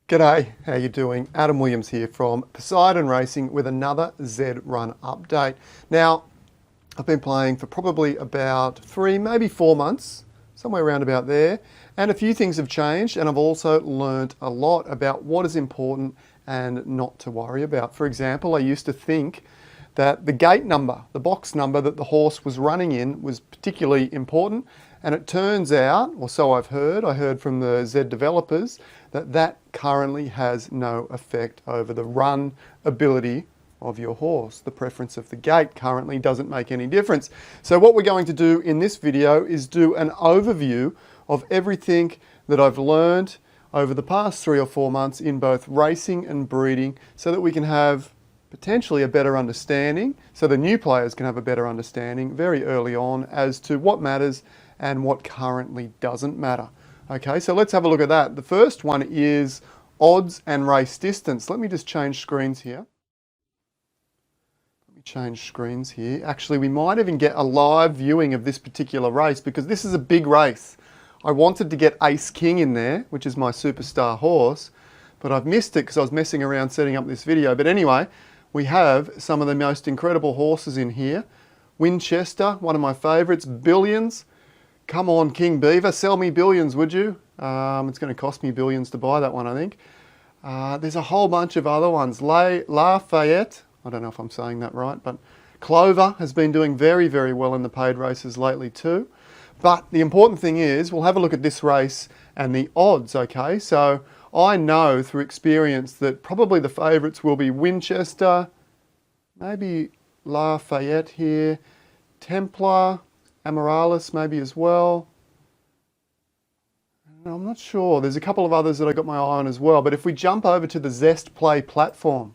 G'day, how you doing? Adam Williams here from Poseidon Racing with another Zed Run update. Now, I've been playing for probably about 3, maybe 4 months, somewhere around about there, and a few things have changed, and I've also learnt a lot about what is important and not to worry about. For example, I used to think that the gate number, the box number that the horse was running in was particularly important, and it turns out, or so I've heard, I heard from the Zed developers, that currently has no effect over the run ability of your horse. The preference of the gate currently doesn't make any difference. So what we're going to do in this video is do an overview of everything that I've learned over the past 3 or 4 months in both racing and breeding, so that we can have potentially a better understanding, so the new players can have a better understanding very early on as to what matters and what currently doesn't matter. Okay, so let's have a look at that. The first one is odds and race distance. Let me just change screens here. Actually, we might even get a live viewing of this particular race because this is a big race. I wanted to get Ace King in there, which is my superstar horse, but I've missed it because I was messing around setting up this video. But anyway, we have some of the most incredible horses in here. Winchester, one of my favourites. Billions. Come on, King Beaver, sell me Billions, would you? It's going to cost me billions to buy that one, I think. There's a whole bunch of other ones. Lafayette, I don't know if I'm saying that right, but Clover has been doing very, very well in the paid races lately too. But the important thing is, we'll have a look at this race and the odds, okay? So I know through experience that probably the favourites will be Winchester, maybe Lafayette here, Templar, Amoralis maybe as well. I'm not sure. There's a couple of others that I got my eye on as well. But if we jump over to the Zest Play platform,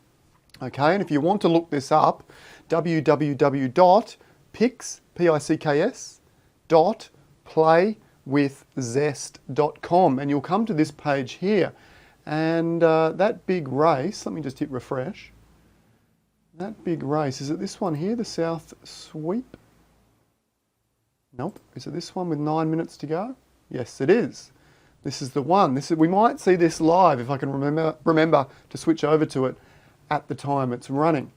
okay, and if you want to look this up, www.pix.playwithzest.com, and you'll come to this page here. And that big race, let me just hit refresh. That big race, is it this one here, the South Sweep? Nope. Is it this one with 9 minutes to go? Yes, it is. This is the one. We might see this live if I can remember to switch over to it at the time it's running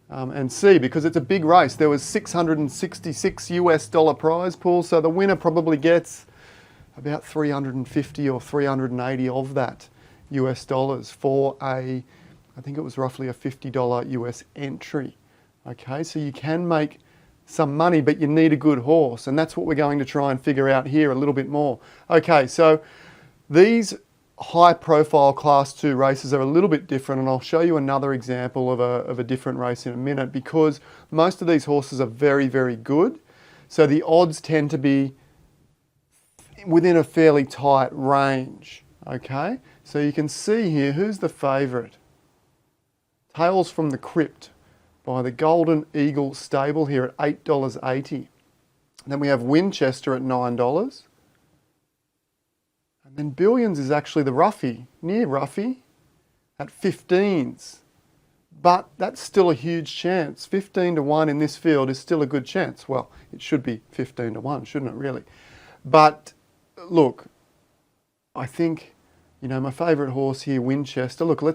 and see, because it's a big race. There was $666 US prize pool, so the winner probably gets about 350 or 380 of that US dollars for I think it was roughly a $50 US entry. Okay, so you can make some money, but you need a good horse, and that's what we're going to try and figure out here a little bit more. Okay, so these high-profile Class 2 races are a little bit different, and I'll show you another example of a different race in a minute, because most of these horses are very, very good, so the odds tend to be within a fairly tight range. Okay, so you can see here, who's the favourite? Tales from the Crypt by the Golden Eagle stable here at $8.80. Then we have Winchester at $9. And then Billions is actually the roughie, near roughie, at 15s. But that's still a huge chance. 15 to 1 in this field is still a good chance. Well, it should be 15 to 1, shouldn't it really? But look, I think, you know, my favourite horse here, Winchester. Look, we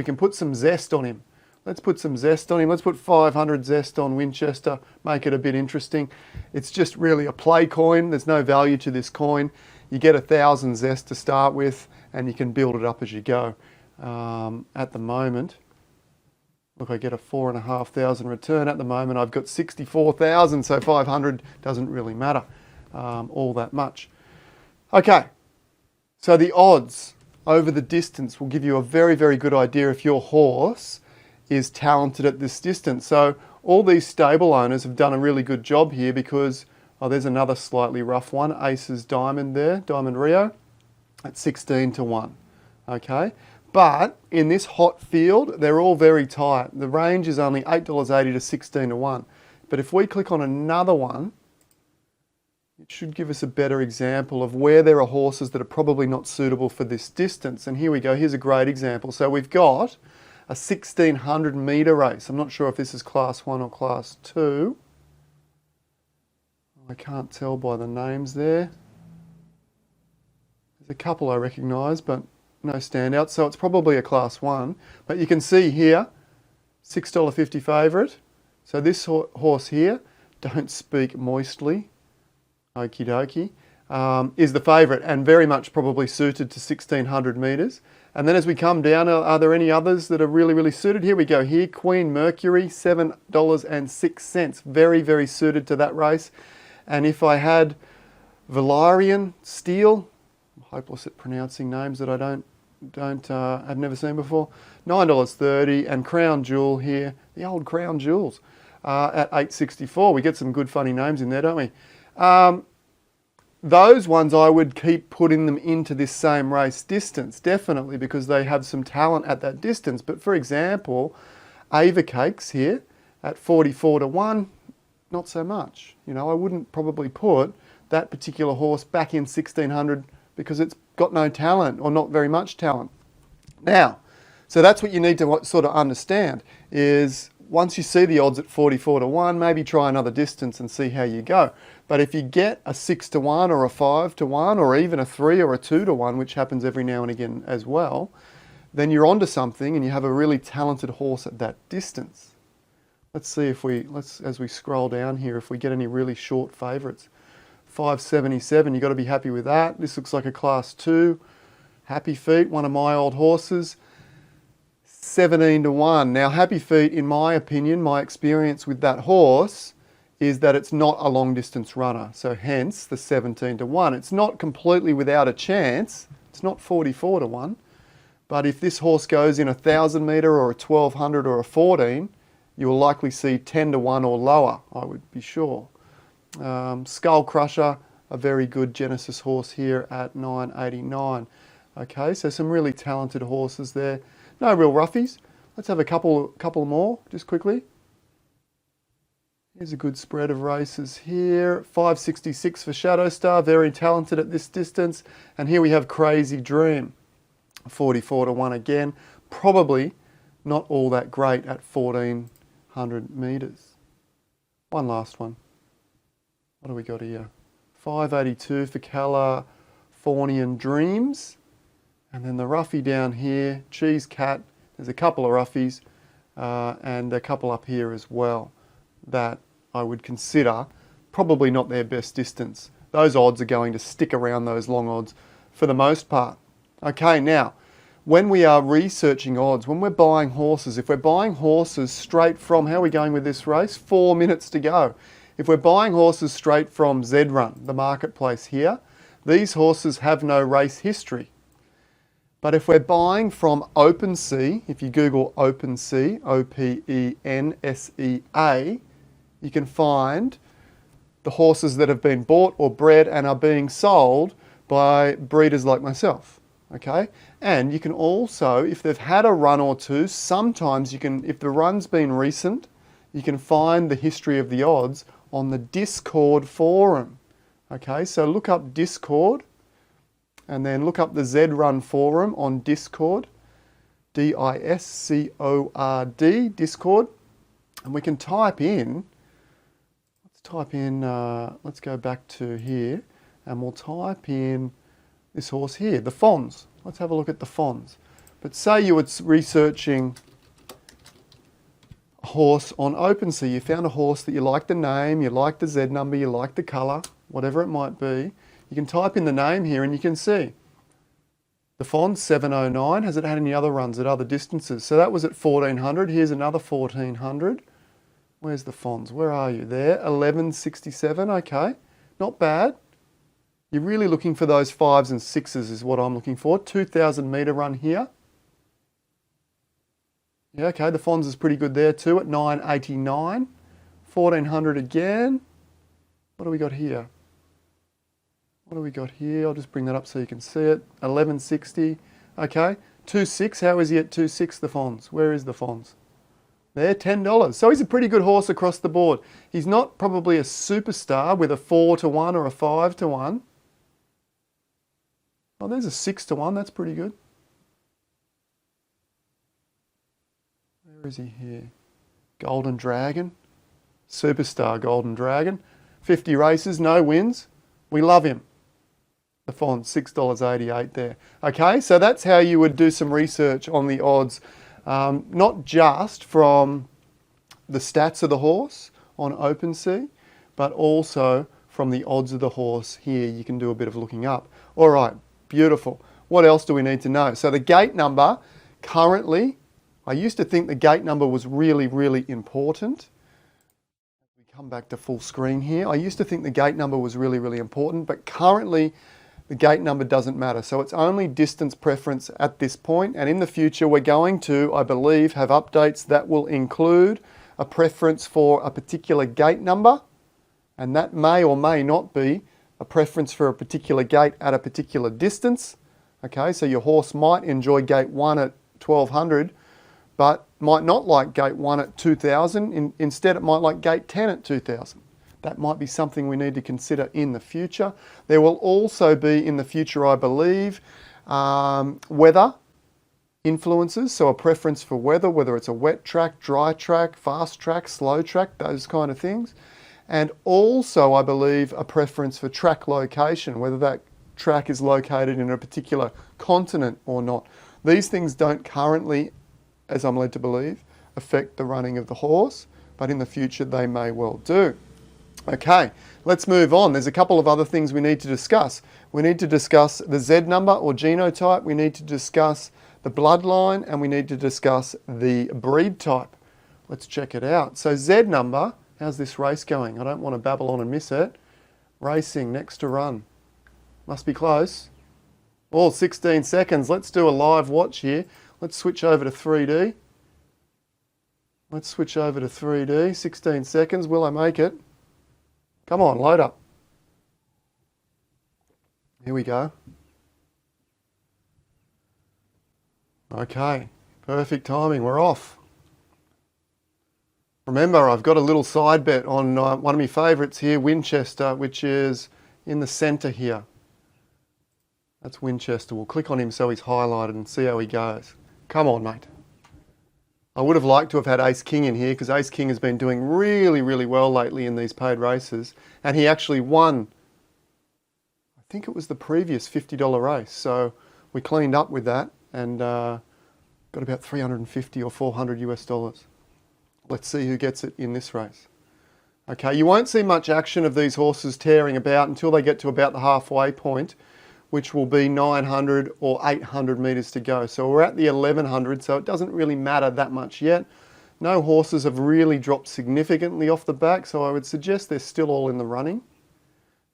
can put some zest on him. Let's put some zest on him. Let's put 500 zest on Winchester, make it a bit interesting. It's just really a play coin. There's no value to this coin. You get 1,000 zest to start with, and you can build it up as you go. At the moment, look, I get a 4,500 return. At the moment, I've got 64,000, so 500 doesn't really matter all that much. Okay, so the odds over the distance will give you a very, very good idea if your horse is talented at this distance. So all these stable owners have done a really good job here because, oh, there's another slightly rough one, Ace's Diamond there, Diamond Rio, at 16 to 1. Okay, but in this hot field, they're all very tight. The range is only $8.80 to 16 to 1. But if we click on another one, it should give us a better example of where there are horses that are probably not suitable for this distance. And here we go, here's a great example. So we've got a 1,600 metre race. I'm not sure if this is Class 1 or Class 2. I can't tell by the names there. There's a couple I recognise, but no standouts, so it's probably a Class 1. But you can see here, $6.50 favourite. So this horse here, Don't Speak Moistly, okie dokie, is the favourite and very much probably suited to 1600 metres. And then as we come down, are there any others that are really, really suited? Here we go here, Queen Mercury, $7.06. Very, very suited to that race. And if I had Valerian Steel, I'm hopeless at pronouncing names that I I've never seen before, $9.30. And Crown Jewel here, the old Crown Jewels, at $8.64. We get some good funny names in there, don't we? Those ones I would keep putting them into this same race distance, definitely, because they have some talent at that distance. But for example, Ava Cakes here at 44-1, not so much. You know, I wouldn't probably put that particular horse back in 1600 because it's got no talent or not very much talent. Now, so that's what you need to sort of understand is once you see the odds at 44-1, maybe try another distance and see how you go. But if you get a 6-1 or a 5-1 or even a 3 or a 2-1, which happens every now and again as well, then you're onto something and you have a really talented horse at that distance. Let's see if as we scroll down here, if we get any really short favourites. 577, you've got to be happy with that. This looks like a Class 2. Happy Feet, one of my old horses. 17-1. Now, Happy Feet, in my opinion, my experience with that horse is that it's not a long distance runner. So hence the 17-1. It's not completely without a chance. It's not 44-1. But if this horse goes in a 1,000 metre or a 1,200 or a 14, you will likely see 10-1 or lower, I would be sure. Skull Crusher, a very good Genesis horse here at $9.89. Okay, so some really talented horses there. No real roughies. Let's have a couple more, just quickly. Here's a good spread of races here. 566 for Shadow Star, very talented at this distance. And here we have Crazy Dream, 44-1 again. Probably not all that great at 1,400 metres. One last one. What do we got here? 582 for Californian Dreams. And then the roughie down here, Cheese Cat. There's a couple of roughies and a couple up here as well that I would consider probably not their best distance. Those odds are going to stick around those long odds for the most part. Okay, now, when we are researching odds, when we're buying horses, if we're buying horses straight from, how are we going with this race? 4 minutes to go. If we're buying horses straight from Zed Run, the marketplace here, these horses have no race history. But if we're buying from OpenSea, if you Google OpenSea, OPENSEA, you can find the horses that have been bought or bred and are being sold by breeders like myself. Okay? And you can also, if they've had a run or two, sometimes you can, if the run's been recent, you can find the history of the odds on the Discord forum. Okay, so look up Discord and then look up the Zed Run forum on Discord, D-I-S-C-O-R-D, Discord, and we can type in, let's go back to here, and we'll type in this horse here, the Fons. Let's have a look at the Fons. But say you were researching a horse on OpenSea, you found a horse that you like the name, you like the Z number, you like the colour, whatever it might be. You can type in the name here and you can see. The Fons 709, has it had any other runs at other distances? So that was at 1,400, here's another 1,400. Where's the Fons? Where are you? There, 1167, okay. Not bad. You're really looking for those 5s and 6s is what I'm looking for. 2,000 metre run here. Yeah, okay, the Fons is pretty good there too at 989. 1,400 again. What do we got here? What do we got here? I'll just bring that up so you can see it. 1160. Okay. 2.6. How is he at 2.6, the Fons? Where is the Fons? There, $10. So he's a pretty good horse across the board. He's not probably a superstar with a 4-1 or a 5-1. Oh, there's a 6-1. That's pretty good. Where is he here? Golden Dragon. Superstar Golden Dragon. 50 races, no wins. We love him. The font, $6.88 there. Okay, so that's how you would do some research on the odds, not just from the stats of the horse on OpenSea, but also from the odds of the horse here. You can do a bit of looking up. All right, beautiful. What else do we need to know? So the gate number, currently, I used to think the gate number was really, really important. We come back to full screen here. I used to think the gate number was really, really important, but currently the gate number doesn't matter. So it's only distance preference at this point, and in the future we're going to, I believe, have updates that will include a preference for a particular gate number, and that may or may not be a preference for a particular gate at a particular distance. Okay, so your horse might enjoy gate 1 at 1200, but might not like gate 1 at 2000. Instead, it might like gate 10 at 2000. That might be something we need to consider in the future. There will also be in the future, I believe, weather influences. So a preference for weather, whether it's a wet track, dry track, fast track, slow track, those kind of things. And also, I believe, a preference for track location, whether that track is located in a particular continent or not. These things don't currently, as I'm led to believe, affect the running of the horse, but in the future they may well do. Okay, let's move on. There's a couple of other things we need to discuss. We need to discuss the Z number or genotype. We need to discuss the bloodline, and we need to discuss the breed type. Let's check it out. So Z number, how's this race going? I don't want to babble on and miss it. Racing, next to run. Must be close. Oh, 16 seconds. Let's do a live watch here. Let's switch over to 3D. Let's switch over to 3D. 16 seconds. Will I make it? Come on, load up. Here we go. Okay, perfect timing. We're off. Remember, I've got a little side bet on one of my favourites here, Winchester, which is in the centre here. That's Winchester. We'll click on him so he's highlighted and see how he goes. Come on, mate. I would have liked to have had Ace King in here because Ace King has been doing really, really well lately in these paid races. And he actually won, I think it was the previous $50 race. So we cleaned up with that and got about 350 or 400 US dollars. Let's see who gets it in this race. Okay, you won't see much action of these horses tearing about until they get to about the halfway point, which will be 900 or 800 metres to go. So we're at the 1100, so it doesn't really matter that much yet. No horses have really dropped significantly off the back, so I would suggest they're still all in the running.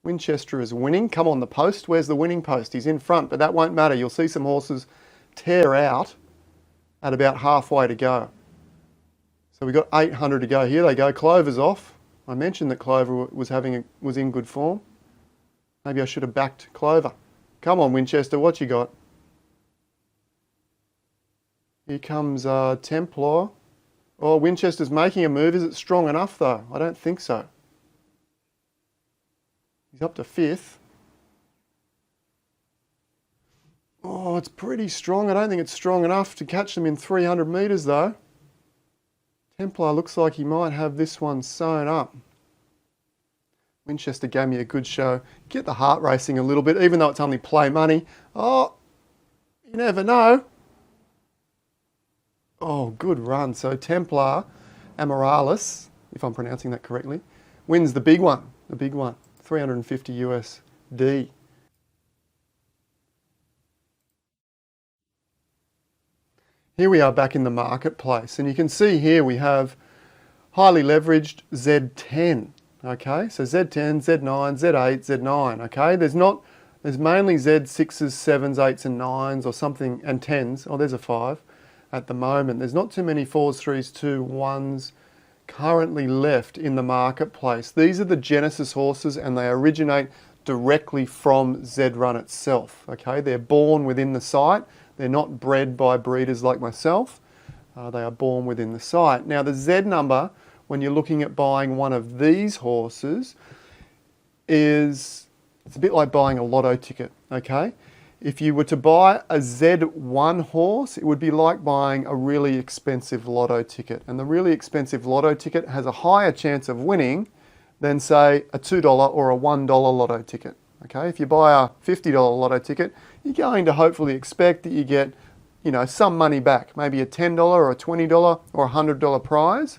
Winchester is winning. Come on, the post. Where's the winning post? He's in front, but that won't matter. You'll see some horses tear out at about halfway to go. So we've got 800 to go. Here they go. Clover's off. I mentioned that Clover was in good form. Maybe I should have backed Clover. Come on, Winchester, what you got? Here comes Templar. Oh, Winchester's making a move. Is it strong enough, though? I don't think so. He's up to 5th. Oh, it's pretty strong. I don't think it's strong enough to catch them in 300 metres, though. Templar looks like he might have this one sewn up. Winchester gave me a good show. Get the heart racing a little bit, even though it's only play money. Oh, you never know. Oh, good run. So Templar Amoralis, if I'm pronouncing that correctly, wins the big one. 350 USD. Here we are back in the marketplace, and you can see here we have highly leveraged Z10. Okay, so Z10, Z9, Z8, Z9. Okay, there's mainly Z6s, 7s, 8s, and 9s, or something, and 10s. Oh, there's a 5 at the moment. There's not too many 4s, 3s, 2, 1s currently left in the marketplace. These are the Genesis horses, and they originate directly from Zed Run itself. Okay, they're born within the site. They're not bred by breeders like myself. They are born within the site. Now, the Z number, when you're looking at buying one of these horses, it's a bit like buying a lotto ticket, okay? If you were to buy a Z1 horse, it would be like buying a really expensive lotto ticket. And the really expensive lotto ticket has a higher chance of winning than, say, a $2 or a $1 lotto ticket, Okay, if you buy a $50 lotto ticket, you're going to hopefully expect that you get, some money back, maybe a $10 or a $20 or a $100 prize.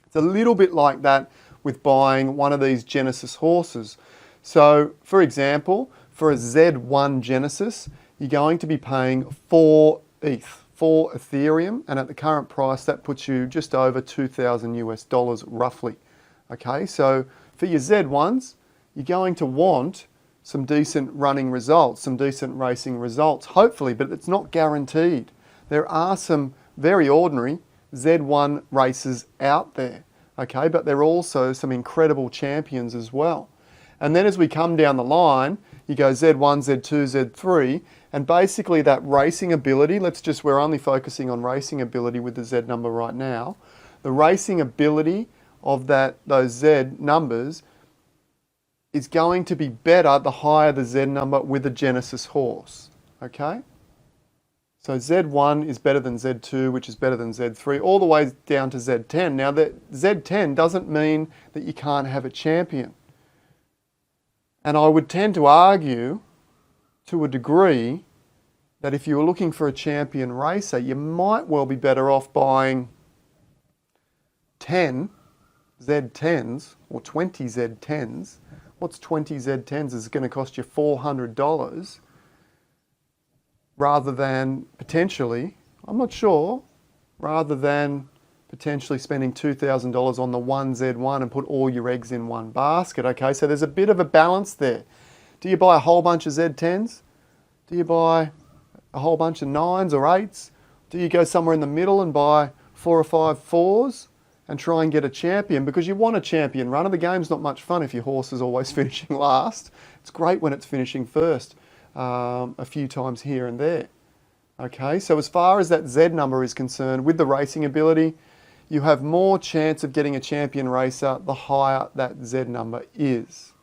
It's a little bit like that with buying one of these Genesis horses. So, for example, for a Z1 Genesis, you're going to be paying 4 ETH, 4 Ethereum, and at the current price, that puts you just over 2,000 US dollars roughly. Okay, so for your Z1s, you're going to want some decent running results, some decent racing results, hopefully, but it's not guaranteed. There are some very ordinary Z1 races out there, okay, but there are also some incredible champions as well. And then as we come down the line, you go Z1, Z2, Z3, and basically that racing ability, we're only focusing on racing ability with the Z number right now. The racing ability of those Z numbers is going to be better the higher the Z number with a Genesis horse, okay? So Z1 is better than Z2, which is better than Z3, all the way down to Z10. Now, that Z10 doesn't mean that you can't have a champion. And I would tend to argue, to a degree, that if you were looking for a champion racer, you might well be better off buying 10 Z10s or 20 Z10s. What's 20 Z10s is going to cost you $400 rather than potentially, I'm not sure, rather than potentially spending $2,000 on the one Z1 and put all your eggs in one basket. Okay, so there's a bit of a balance there. Do you buy a whole bunch of Z10s? Do you buy a whole bunch of 9s or 8s? Do you go somewhere in the middle and buy 4 or 5 4s? And try and get a champion, because you want a champion runner. The game's not much fun if your horse is always finishing last. It's great when it's finishing first, a few times here and there. Okay, so as far as that Z number is concerned, with the racing ability, you have more chance of getting a champion racer the higher that Z number is.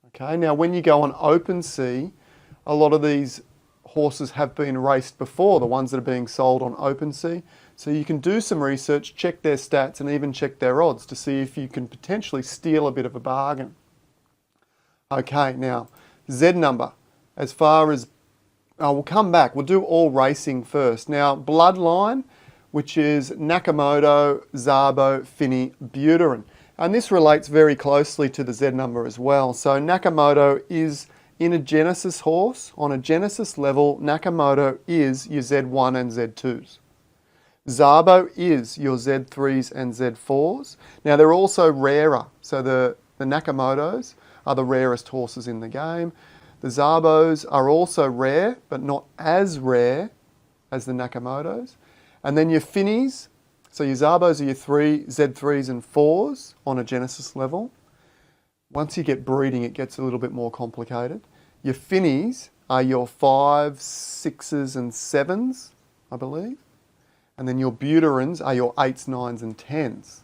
Okay, now when you go on OpenSea, a lot of these horses have been raced before, the ones that are being sold on OpenSea. So you can do some research, check their stats, and even check their odds to see if you can potentially steal a bit of a bargain. Okay, now, Z number. As far as, we'll come back. We'll do all racing first. Now, bloodline, which is Nakamoto, Szabo, Finney, Buterin. And this relates very closely to the Z number as well. So Nakamoto is in a Genesis horse. On a Genesis level, Nakamoto is your Z1 and Z2s. Szabo is your Z3s and Z4s. Now they're also rarer. So the Nakamotos are the rarest horses in the game. The Szabos are also rare, but not as rare as the Nakamotos. And then your Finneys, so your Szabos are your Z3s and 4s on a Genesis level. Once you get breeding, it gets a little bit more complicated. Your Finneys are your 5s, 6s and 7s, I believe. And then your Buterins are your 8s, 9s and 10s.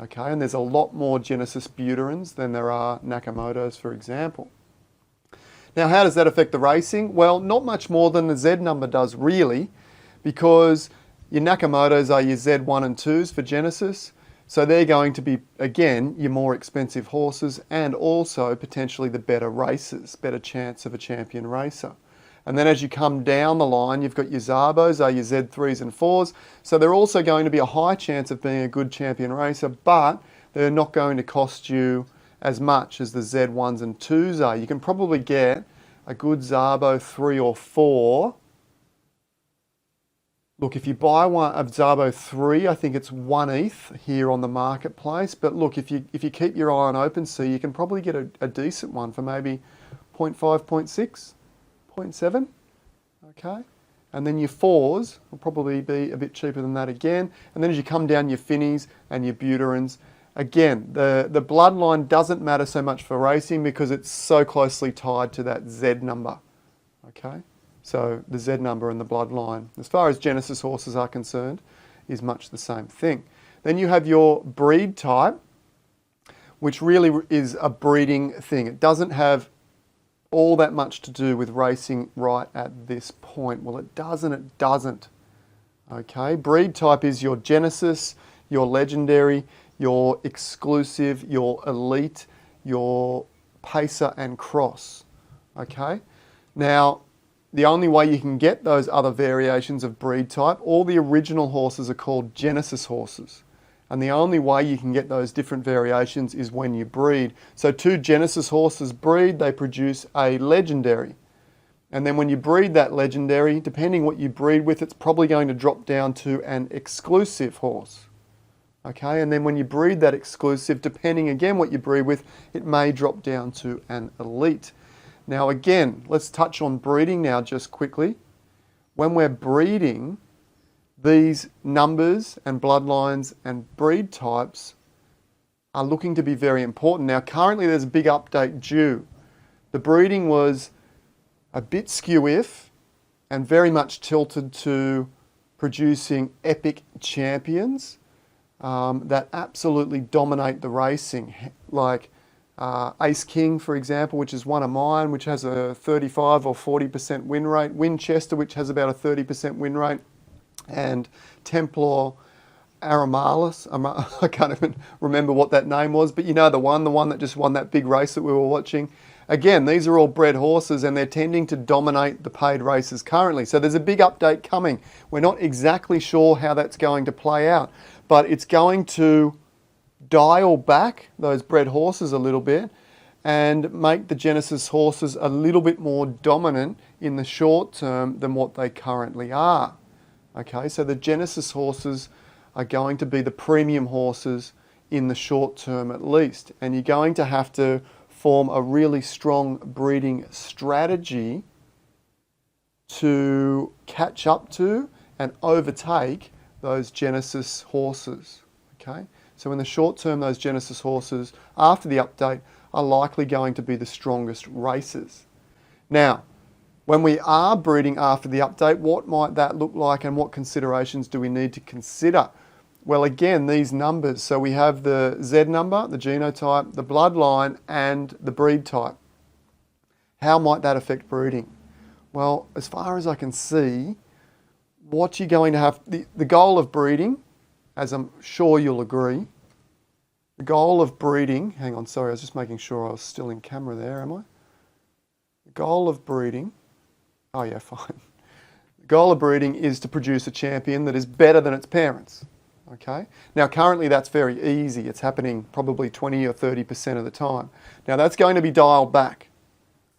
Okay, and there's a lot more Genesis Buterins than there are Nakamotos, for example. Now, how does that affect the racing? Well, not much more than the Z number does, really, because your Nakamotos are your Z1 and 2s for Genesis. So they're going to be, again, your more expensive horses and also potentially the better racers, better chance of a champion racer. And then as you come down the line, you've got your Szabos, are your Z3s and 4s. So they're also going to be a high chance of being a good champion racer, but they're not going to cost you as much as the Z1s and 2s are. You can probably get a good Szabo 3 or 4. Look, if you buy one of Szabo 3, I think it's 1 ETH here on the marketplace. But look, if you keep your eye on OpenSea, you can probably get a decent one for maybe 0.5, 0.6. 0.7, okay, and then your 4s will probably be a bit cheaper than that again. And then as you come down, your Finneys and your Buterins, again, the bloodline doesn't matter so much for racing because it's so closely tied to that Z number, okay. So the Z number and the bloodline, as far as Genesis horses are concerned, is much the same thing. Then you have your breed type, which really is a breeding thing. It doesn't have all that much to do with racing right at this point. Well, it does and it doesn't. Okay, breed type is your Genesis, your Legendary, your Exclusive, your Elite, your pacer, and cross. Okay? Now, the only way you can get those other variations of breed type, all the original horses are called Genesis horses. And the only way you can get those different variations is when you breed. So 2 Genesis horses breed, they produce a legendary. And then when you breed that legendary, depending what you breed with, it's probably going to drop down to an exclusive horse. Okay, and then when you breed that exclusive, depending again what you breed with, it may drop down to an elite. Now again, let's touch on breeding now just quickly. When we're breeding, these numbers and bloodlines and breed types are looking to be very important. Now currently there's a big update due. The breeding was a bit skew-if and very much tilted to producing epic champions that absolutely dominate the racing, like Ace King, for example, which is one of mine, which has a 35 or 40% win rate. Winchester, which has about a 30% win rate. And Templar Aramalis, I can't even remember what that name was, but you know the one that just won that big race that we were watching. Again, these are all bred horses and they're tending to dominate the paid races currently. So there's a big update coming. We're not exactly sure how that's going to play out, but it's going to dial back those bred horses a little bit and make the Genesis horses a little bit more dominant in the short term than what they currently are. Okay, so the Genesis horses are going to be the premium horses in the short term at least, and you're going to have to form a really strong breeding strategy to catch up to and overtake those Genesis horses. Okay, so in the short term, those Genesis horses, after the update, are likely going to be the strongest racers. Now, when we are breeding after the update, what might that look like and what considerations do we need to consider? Well, again, these numbers. So we have the Z number, the genotype, the bloodline, and the breed type. How might that affect breeding? Well, as far as I can see, what you're going to have, the goal of breeding, as I'm sure you'll agree, the goal of breeding, hang on, sorry, I was just making sure I was still in camera there, am I? The goal of breeding, oh yeah, fine. The goal of breeding is to produce a champion that is better than its parents. Okay. Now currently that's very easy. It's happening probably 20 or 30% of the time. Now that's going to be dialed back.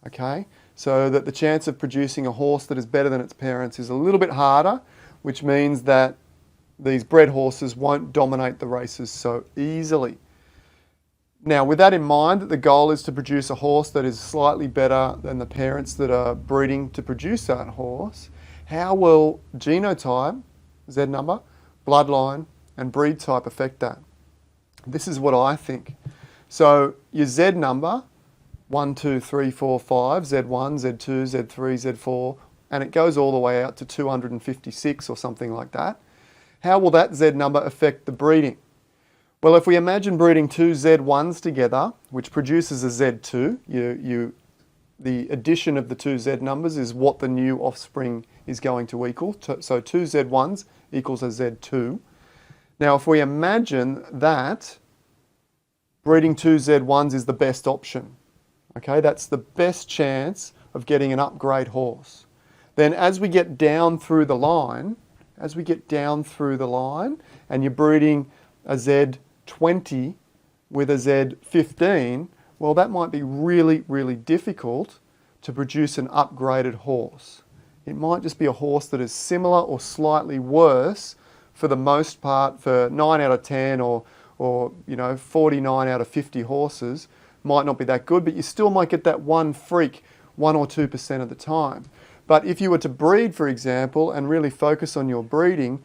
Okay. So that the chance of producing a horse that is better than its parents is a little bit harder, which means that these bred horses won't dominate the races so easily. Now with that in mind, that the goal is to produce a horse that is slightly better than the parents that are breeding to produce that horse, how will genotype, Z number, bloodline, and breed type affect that? This is what I think. So your Z number, 1, 2, 3, 4, 5, Z1, Z2, Z3, Z4, and it goes all the way out to 256 or something like that. How will that Z number affect the breeding? Well, if we imagine breeding 2 Z1s together, which produces a Z2, the addition of the 2 Z numbers is what the new offspring is going to equal. So 2 Z1s equals a Z2. Now, if we imagine that breeding 2 Z1s is the best option, okay, that's the best chance of getting an upgrade horse. Then as we get down through the line, and you're breeding a Z20 with a Z15, well, that might be really, really difficult to produce an upgraded horse. It might just be a horse that is similar or slightly worse for the most part, for 9 out of 10 or 49 out of 50 horses, might not be that good, but you still might get that one freak 1 or 2% of the time. But if you were to breed, for example, and really focus on your breeding,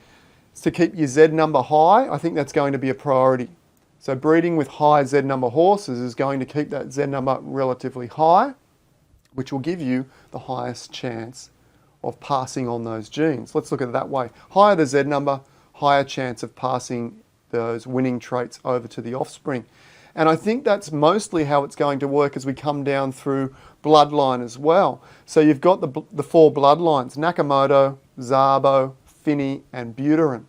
to keep your Z number high, I think that's going to be a priority. So breeding with high Z number horses is going to keep that Z number relatively high, which will give you the highest chance of passing on those genes. Let's look at it that way. Higher the Z number, higher chance of passing those winning traits over to the offspring. And I think that's mostly how it's going to work as we come down through bloodline as well. So you've got the 4 bloodlines, Nakamoto, Szabo, Finney, and Buterin.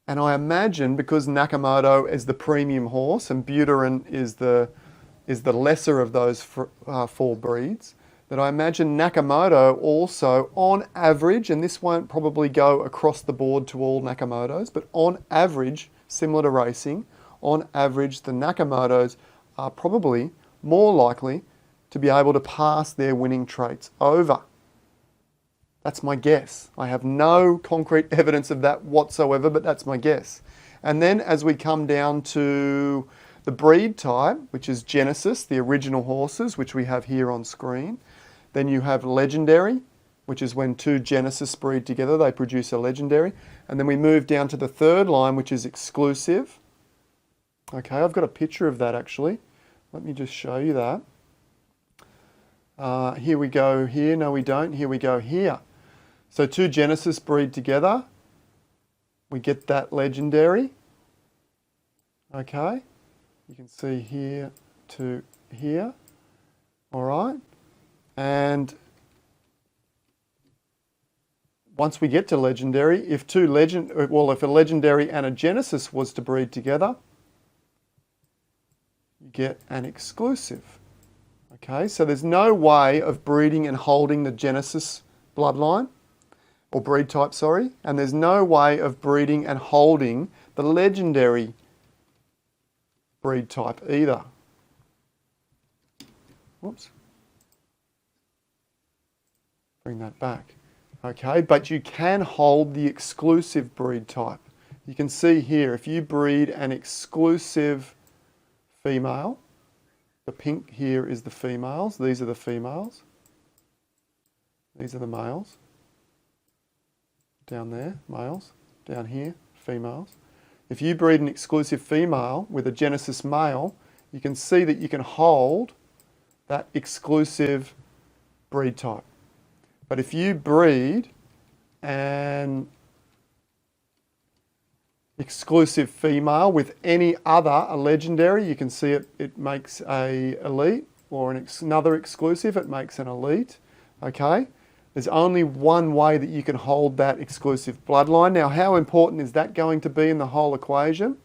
And I imagine because Nakamoto is the premium horse and Buterin is the is the lesser of those four breeds, that I imagine Nakamoto also, on average, and this won't probably go across the board to all Nakamotos, but on average, similar to racing, on average, the Nakamotos are probably more likely to be able to pass their winning traits over. That's my guess. I have no concrete evidence of that whatsoever, but that's my guess. And then as we come down to the breed type, which is Genesis, the original horses, which we have here on screen, then you have Legendary, which is when two Genesis breed together, they produce a Legendary. And then we move down to the third line, which is Exclusive. Okay, I've got a picture of that actually. Let me just show you that. Here we go here. No, we don't. Here we go here. So two Genesis breed together. We get that Legendary. Okay. You can see here to here. All right. And once we get to Legendary, if a Legendary and a Genesis was to breed together, you get an Exclusive. Okay, so there's no way of breeding and holding the Genesis bloodline, or breed type, sorry, and there's no way of breeding and holding the Legendary breed type either. Whoops. Bring that back. Okay, but you can hold the exclusive breed type. You can see here, if you breed an exclusive female, the pink here is the females, these are the females, these are the males, down there, males, down here, females. If you breed an exclusive female with a Genesis male, you can see that you can hold that exclusive breed type. But if you breed an exclusive female with any other, a Legendary, you can see it makes a elite, or another exclusive, it makes an elite, okay? There's only one way that you can hold that exclusive bloodline. Now, how important is that going to be in the whole equation?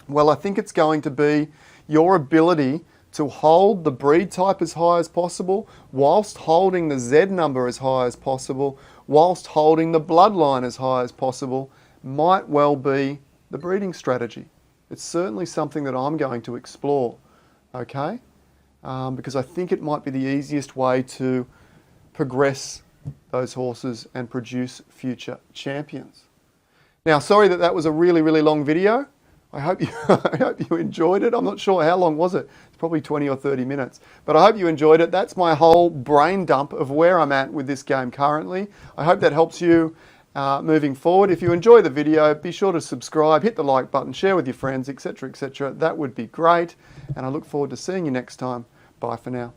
Well, I think it's going to be your ability to hold the breed type as high as possible, whilst holding the Z number as high as possible, whilst holding the bloodline as high as possible, might well be the breeding strategy. It's certainly something that I'm going to explore, okay? Because I think it might be the easiest way to progress those horses and produce future champions. Now, sorry that was a really, really long video. I hope you enjoyed it. I'm not sure how long was it. It's probably 20 or 30 minutes. But I hope you enjoyed it. That's my whole brain dump of where I'm at with this game currently. I hope that helps you moving forward. If you enjoy the video, be sure to subscribe, hit the like button, share with your friends, etc., etc. That would be great. And I look forward to seeing you next time. Bye for now.